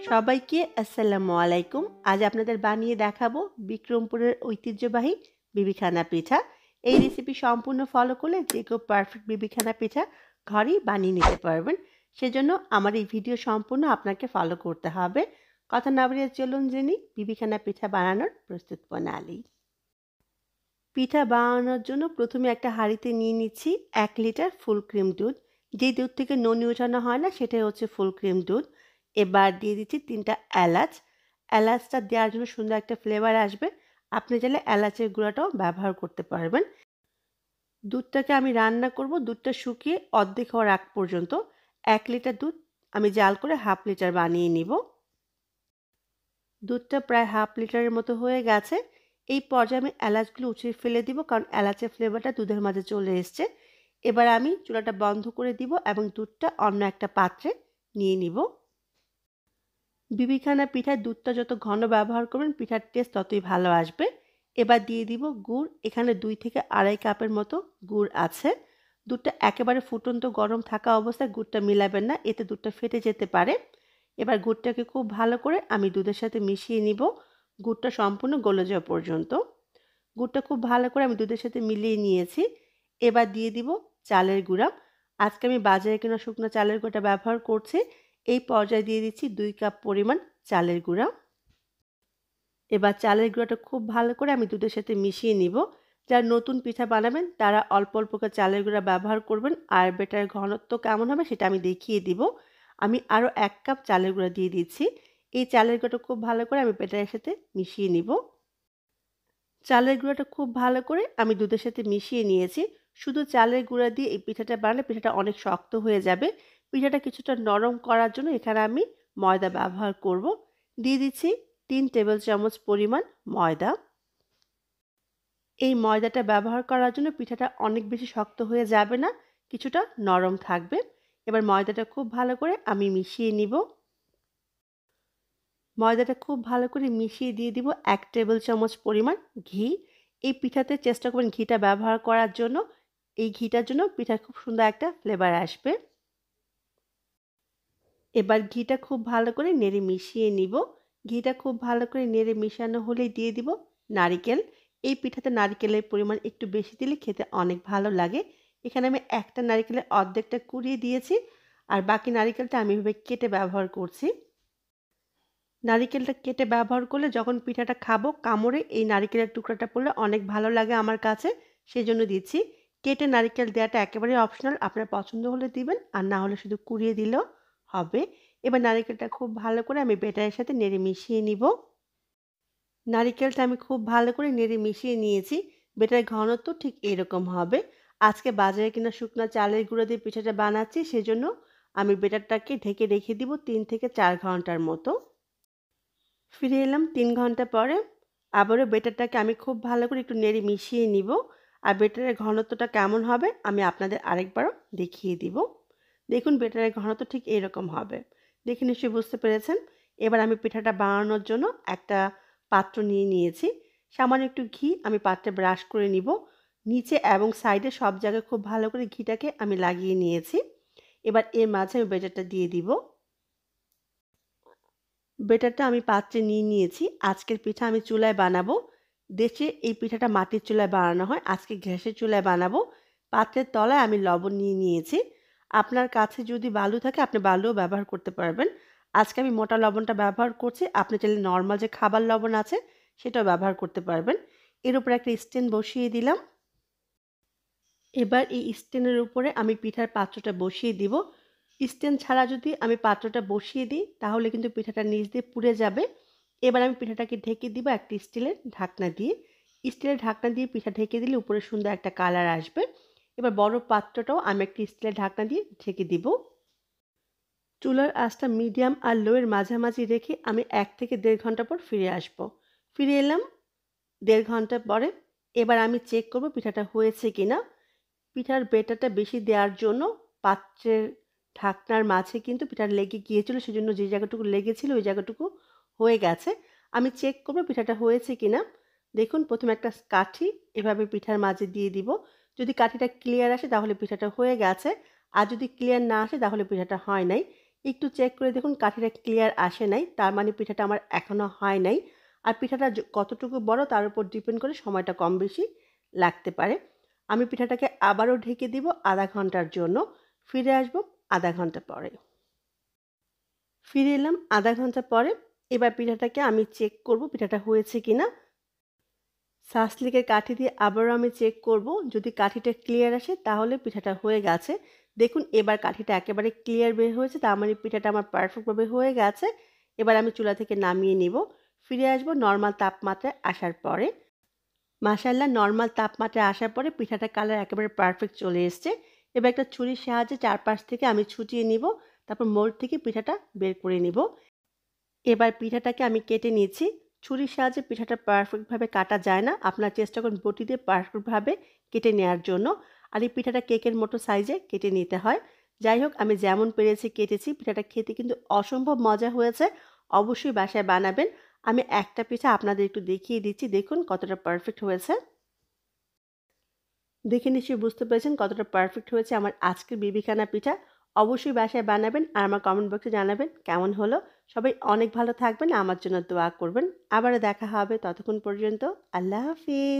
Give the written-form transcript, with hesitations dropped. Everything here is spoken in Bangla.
সবাইকে আসসালামু আলাইকুম। আজ আপনাদের বানিয়ে দেখাবো বিক্রমপুরের ঐতিহ্যবাহী বিবিখানা পিঠা। এই রেসিপি সম্পূর্ণ ফলো করলে যে কেউ পারফেক্ট বিবিখানা পিঠা ঘরেই বানিয়ে নিতে পারবেন। সেজন্য আমার এই ভিডিও সম্পূর্ণ আপনাকে ফলো করতে হবে। কথা না বাড়িয়ে চলুন জেনে বিবিখানা পিঠা বানানোর প্রস্তুত প্রণালী। পিঠা বানানোর জন্য প্রথমে একটা হাঁড়িতে নিয়ে নিচ্ছি 1 লিটার ফুল ক্রিম দুধ। যেই দুধ থেকে ননি ওঠানো হয় না সেটাই হচ্ছে ফুল ক্রিম দুধ। এবার দিয়ে দিচ্ছি 3টা এলাচ। এলাচটা দেওয়ার জন্য সুন্দর একটা ফ্লেভার আসবে। আপনি চাইলে এলাচের গুঁড়াটাও ব্যবহার করতে পারবেন। দুধটাকে আমি রান্না করব দুধটা শুকিয়ে অর্ধেক হওয়ার আগ পর্যন্ত। 1 লিটার দুধ আমি জাল করে হাফ লিটার বানিয়ে নিব। দুধটা প্রায় হাফ লিটারের মতো হয়ে গেছে। এই পর্যায়ে আমি এলাচগুলো উঠিয়ে ফেলে দিব, কারণ এলাচের ফ্লেভারটা দুধের মাঝে চলে এসছে। এবার আমি চুলাটা বন্ধ করে দিব এবং দুধটা অন্য একটা পাত্রে নিয়ে নিব। বিবিখানা পিঠায় দুধটা যত ঘন ব্যবহার করবেন পিঠার টেস্ট ততই ভালো আসবে। এবার দিয়ে দিব গুড়। এখানে 2 থেকে আড়াই কাপের মতো গুড় আছে। দুধটা একেবারে ফুটন্ত গরম থাকা অবস্থায় গুড়টা মিলাবেন না, এতে দুধটা ফেটে যেতে পারে। এবার গুড়টাকে খুব ভালো করে আমি দুধের সাথে মিশিয়ে নিব গুড়টা সম্পূর্ণ গলে যাওয়া পর্যন্ত। গুড়টা খুব ভালো করে আমি দুধের সাথে মিলিয়ে নিয়েছি। এবার দিয়ে দিব চালের গুঁড়া। আজকে আমি বাজারে কেনা শুকনো চালের গুঁড়াটা ব্যবহার করছি। এই পর্যায়ে দিয়ে দিচ্ছি 2 কাপ পরিমাণ চালের গুঁড়া। এবার চালের গুঁড়াটা খুব ভালো করে আমি দুধের সাথে মিশিয়ে নিব। যারা নতুন পিঠা বানাবেন তারা অল্প অল্প করে চালের গুঁড়া ব্যবহার করবেন, আর বেটার ঘনত্ব কেমন হবে সেটা আমি দেখিয়ে দিব। আমি আরও 1 কাপ চালের গুঁড়া দিয়ে দিচ্ছি। এই চালের গুঁড়াটা খুব ভালো করে আমি বেটারের সাথে মিশিয়ে নিব। চালের গুঁড়াটা খুব ভালো করে আমি দুধের সাথে মিশিয়ে নিয়েছি। শুধু চালের গুঁড়া দিয়ে এই পিঠাটা বানালে পিঠাটা অনেক শক্ত হয়ে যাবে। পিঠাটা কিছুটা নরম করার জন্য এখানে আমি ময়দা ব্যবহার করব। দিয়ে দিচ্ছি 3 টেবিল চামচ পরিমাণ ময়দা। এই ময়দাটা ব্যবহার করার জন্য পিঠাটা অনেক বেশি শক্ত হয়ে যাবে না, কিছুটা নরম থাকবে। এবার ময়দাটা খুব ভালো করে আমি মিশিয়ে নিব। ময়দাটা খুব ভালো করে মিশিয়ে দিয়ে দিব 1 টেবিল চামচ পরিমাণ ঘি। এই পিঠাতে চেষ্টা করবেন ঘিটা ব্যবহার করার জন্য। এই ঘিটার জন্য পিঠার খুব সুন্দর একটা ফ্লেভার আসবে। এবার ঘিটা খুব ভালো করে নেড়ে মিশিয়ে নিব। ঘিটা খুব ভালো করে নেড়ে মিশানো হলেই দিয়ে দিব নারিকেল। এই পিঠাতে নারিকেলের পরিমাণ একটু বেশি দিলে খেতে অনেক ভালো লাগে। এখানে আমি একটা নারিকেলের অর্ধেকটা কুড়িয়ে দিয়েছি, আর বাকি নারিকেলটা আমি এভাবে কেটে ব্যবহার করছি। নারিকেলটা কেটে ব্যবহার করলে যখন পিঠাটা খাবো কামড়ে এই নারিকেলের টুকরাটা পড়লে অনেক ভালো লাগে আমার কাছে, সেজন্য দিচ্ছি। কেটে নারিকেল দেওয়াটা একেবারে অপশনাল, আপনার পছন্দ হলে দিবেন, আর না হলে শুধু কুড়িয়ে দিলেও হবে। এবার নারিকেলটা খুব ভালো করে আমি বেটারের সাথে নেড়ে মিশিয়ে নিব। নারিকেলটা আমি খুব ভালো করে নেড়ে মিশিয়ে নিয়েছি। বেটারের ঘনত্ব ঠিক এরকম হবে। আজকে বাজারে কিনা শুকনো চালের গুঁড়ো দিয়ে পিঠাটা বানাচ্ছি, সেজন্য আমি বেটারটাকে ঢেকে রেখে দিব 3 থেকে 4 ঘন্টার মতো। ফিরে এলাম 3 ঘন্টা পরে। আবারও বেটারটাকে আমি খুব ভালো করে একটু নেড়ে মিশিয়ে নিব। আর বেটারের ঘনত্বটা কেমন হবে আমি আপনাদের আরেকবারও দেখিয়ে দিব। দেখুন বেটারের ঘনত্ব ঠিক এরকম হবে। দেখে নিশ্চয়ই বুঝতে পেরেছেন। এবার আমি পিঠাটা বানানোর জন্য একটা পাত্র নিয়ে নিয়েছি। সামান্য একটু ঘি আমি পাত্রে ব্রাশ করে নিব। নিচে এবং সাইডে সব জায়গায় খুব ভালো করে ঘিটাকে আমি লাগিয়ে নিয়েছি। এবার এর মাঝে আমি বেটারটা দিয়ে দিব। বেটারটা আমি পাত্রে নিয়ে নিয়েছি। আজকের পিঠা আমি চুলায় বানাবো। দেশে এই পিঠাটা মাটির চুলায় বানানো হয়, আজকে গ্যাসের চুলায় বানাবো। পাত্রের তলায় আমি লবণ নিয়ে নিয়েছি। আপনার কাছে যদি বালু থাকে আপনি বালুও ব্যবহার করতে পারবেন। আজকে আমি মোটা লবণটা ব্যবহার করছি। আপনি চাইলে নর্মাল যে খাবার লবণ আছে সেটাও ব্যবহার করতে পারবেন। এর উপরে একটা স্ট্যান্ড বসিয়ে দিলাম। এবার এই স্ট্যান্ডের উপরে আমি পিঠার পাত্রটা বসিয়ে দিব। স্ট্যান্ড ছাড়া যদি আমি পাত্রটা বসিয়ে দিই তাহলে কিন্তু পিঠাটা নিচ দিয়ে পুড়ে যাবে। এবার আমি পিঠাটাকে ঢেকে দিব একটা স্টিলের ঢাকনা দিয়ে। স্টিলের ঢাকনা দিয়ে পিঠা ঢেকে দিলে উপরে সুন্দর একটা কালার আসবে। এবার বড় পাত্রটাও আমি একটা স্টিলের ঢাকনা দিয়ে ঢেকে দিব। চুলার আঁচটা মিডিয়াম আর লোয়ের মাঝামাঝি রেখে আমি 1 থেকে 1.5 ঘন্টা পর ফিরে আসব। ফিরে এলাম 1.5 ঘন্টা পরে। এবার আমি চেক করব পিঠাটা হয়েছে কিনা। পিঠার বেটারটা বেশি দেওয়ার জন্য পাত্রের ঢাকনার মাঝে কিন্তু পিঠা লেগে গিয়েছিল, সেজন্য যে জায়গাটুকু লেগেছিল ওই জায়গাটুকু হয়ে গেছে। আমি চেক করব পিঠাটা হয়েছে কিনা। দেখুন প্রথমে একটা কাঠি এভাবে পিঠার মাঝে দিয়ে দিব। যদি কাঠিটা ক্লিয়ার আসে তাহলে পিঠাটা হয়ে গেছে, আর যদি ক্লিয়ার না আসে তাহলে পিঠাটা হয় নাই। একটু চেক করে দেখুন কাঠিটা ক্লিয়ার আসে নাই, তার মানে পিঠাটা আমার এখনো হয় নাই। আর পিঠাটা কতটুকু বড় তার উপর ডিপেন্ড করে সময়টা কম বেশি লাগতে পারে। আমি পিঠাটাকে আবারও ঢেকে দিব আধা ঘন্টার জন্য। ফিরে আসব আধা ঘন্টা পরে। ফিরে এলাম আধা ঘন্টা পরে। এবার পিঠাটাকে আমি চেক করব পিঠাটা হয়েছে কিনা। সাসলিকের কাঠি দিয়ে আবারও আমি চেক করব, যদি কাঠিটা ক্লিয়ার আসে তাহলে পিঠাটা হয়ে গেছে। দেখুন এবার কাঠিটা একেবারে ক্লিয়ার বের হয়েছে, তার মানে পিঠাটা আমার পারফেক্টভাবে হয়ে গেছে। এবার আমি চুলা থেকে নামিয়ে নিব। ফিরে আসব নর্মাল তাপমাত্রায় আসার পরে। মাশাআল্লাহ, নরমাল তাপমাত্রায় আসার পরে পিঠাটার কালার একেবারে পারফেক্ট চলে এসছে। এবার একটা ছুরির সাহায্যে চারপাশ থেকে আমি ছুটিয়ে নিব। তারপর মোল্ড থেকে পিঠাটা বের করে নিব। এবার পিঠাটাকে আমি কেটে নিয়েছি। ছুরির সাহায্যে পিঠাটা পারফেক্টভাবে কাটা যায় না। আপনারা চেষ্টা করুন বটি দিয়ে পারফেক্টভাবে কেটে নেয়ার জন্য। আর এই পিঠাটা কেকের মতো সাইজে কেটে নিতে হয়। যাই হোক, আমি যেমন পেরেছি কেটেছি। পিঠাটা খেতে কিন্তু অসম্ভব মজা হয়েছে। অবশ্যই বাসায় বানাবেন। আমি একটা পিঠা আপনাদের একটু দেখিয়ে দিচ্ছি। দেখুন কতটা পারফেক্ট হয়েছে। দেখে নিশ্চয়ই বুঝতে পেরেছেন কতটা পারফেক্ট হয়েছে আমার আজকের বিবিখানা পিঠা। অবশ্যই বাসায় বানাবেন আর আমার কমেন্ট বক্সে জানাবেন কেমন হলো। সবাই অনেক ভালো থাকবেন, আমার জন্য দোয়া করবেন। আবারও দেখা হবে, ততক্ষণ পর্যন্ত আল্লাহ হাফিজ।